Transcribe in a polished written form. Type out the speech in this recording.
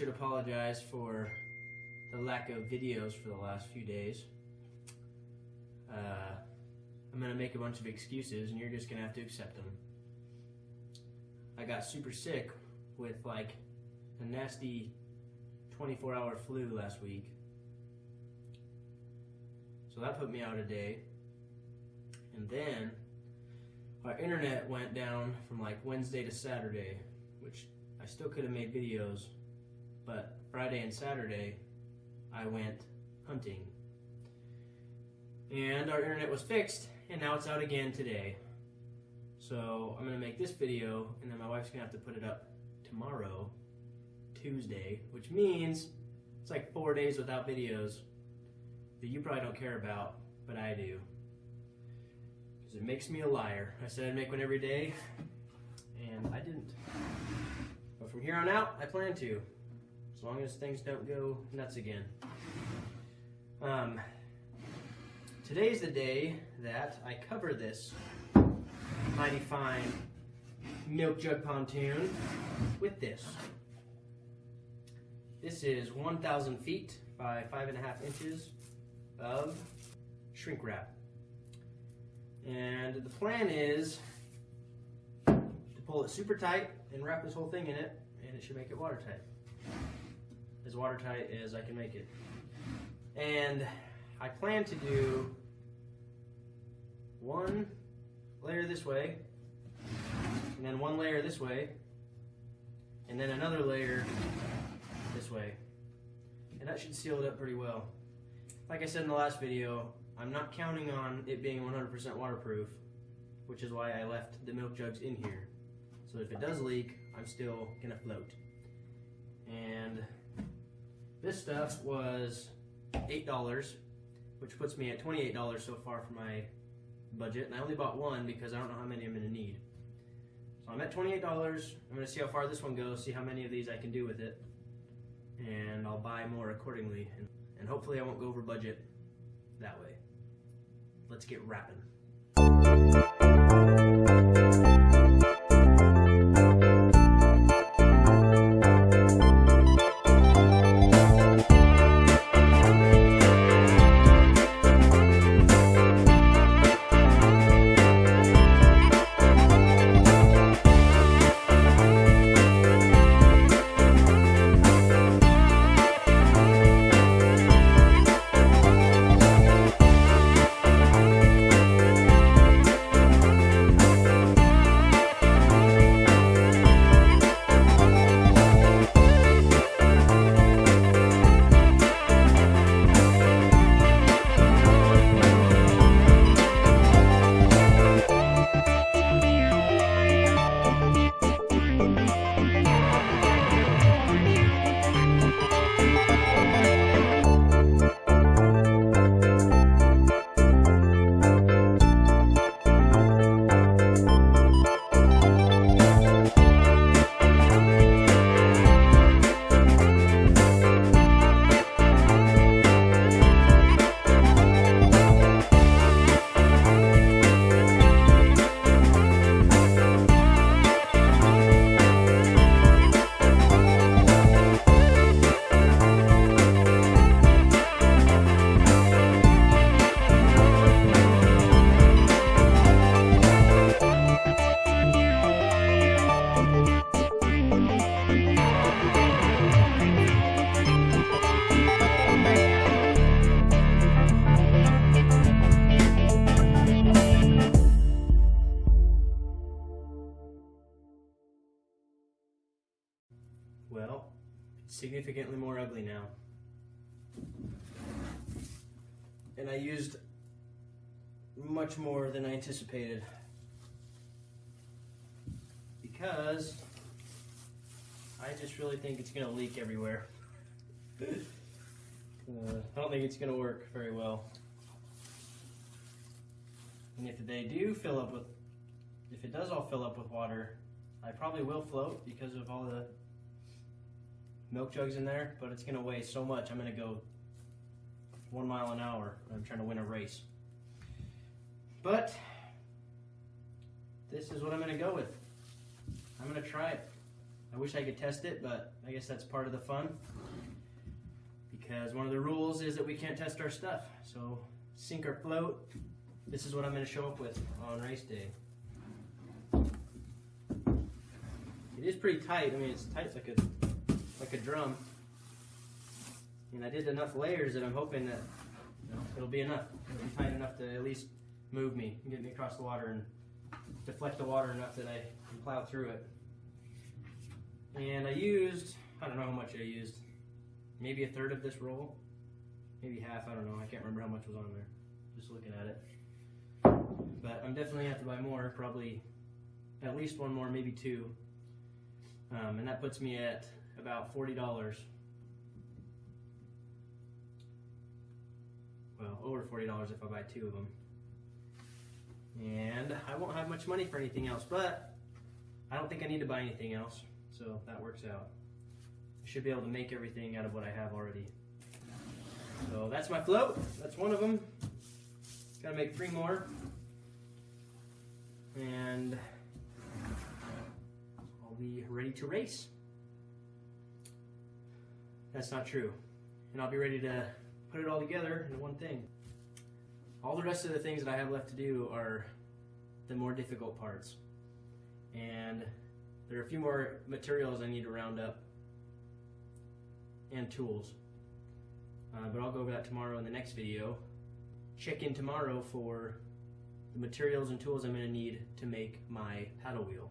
should apologize for the lack of videos for the last few days. I'm gonna make a bunch of excuses and you're just gonna have to accept them. I got super sick with like a nasty 24-hour flu last week. So that put me out a day. And then our internet went down from like Wednesday to Saturday, which I still could have made videos, but Friday and Saturday I went hunting. And our internet was fixed, and now it's out again today. So I'm gonna make this video, and then my wife's gonna have to put it up tomorrow, Tuesday, which means it's like 4 days without videos that you probably don't care about, but I do. Because it makes me a liar. I said I'd make one every day, and I didn't. But from here on out, I plan to, as long as things don't go nuts again. Today's the day that I cover this mighty fine milk jug pontoon with this. This is 1,000 feet by 5.5 inches of shrink wrap. And the plan is to pull it super tight and wrap this whole thing in it, and it should make it watertight. As watertight as I can make it. And I plan to do one layer this way, and then one layer this way, and then another layer this way. And that should seal it up pretty well. Like I said in the last video, I'm not counting on it being 100% waterproof, which is why I left the milk jugs in here. So if it does leak, I'm still gonna float. And this stuff was $8, which puts me at $28 so far for my budget, and I only bought one because I don't know how many I'm going to need. So I'm at $28. I'm going to see how far this one goes, see how many of these I can do with it, and I'll buy more accordingly, and hopefully I won't go over budget that way. Let's get wrapping. Well, it's significantly more ugly now. And I used much more than I anticipated. Because I just really think it's going to leak everywhere. I don't think it's going to work very well. And if they do fill up with, if it does all fill up with water, I probably will float because of all the milk jugs in there, but it's gonna weigh so much, I'm gonna go 1 mile an hour. I'm trying to win a race. But this is what I'm gonna go with. I'm gonna try it. I wish I could test it, but I guess that's part of the fun. Because one of the rules is that we can't test our stuff. So sink or float, this is what I'm going to show up with on race day. It is pretty tight. I mean, it's tight like a drum. And I did enough layers that I'm hoping that it'll be enough. It'll be tight enough to at least move me and get me across the water and deflect the water enough that I can plow through it. And I used, I don't know how much I used, maybe a third of this roll, maybe half, I don't know, I can't remember how much was on there, just looking at it. But I'm definitely going to have to buy more, probably at least one more, maybe two. And that puts me at about $40. Well, over $40 if I buy two of them. And I won't have much money for anything else, but I don't think I need to buy anything else, so that works out. I should be able to make everything out of what I have already. So that's my float. That's one of them. Gotta make 3 more. And I'll be ready to race. That's not true. And I'll be ready to put it all together into one thing. All the rest of the things that I have left to do are the more difficult parts. And there are a few more materials I need to round up and tools. But I'll go over that tomorrow in the next video. Check in tomorrow for the materials and tools I'm going to need to make my paddle wheel.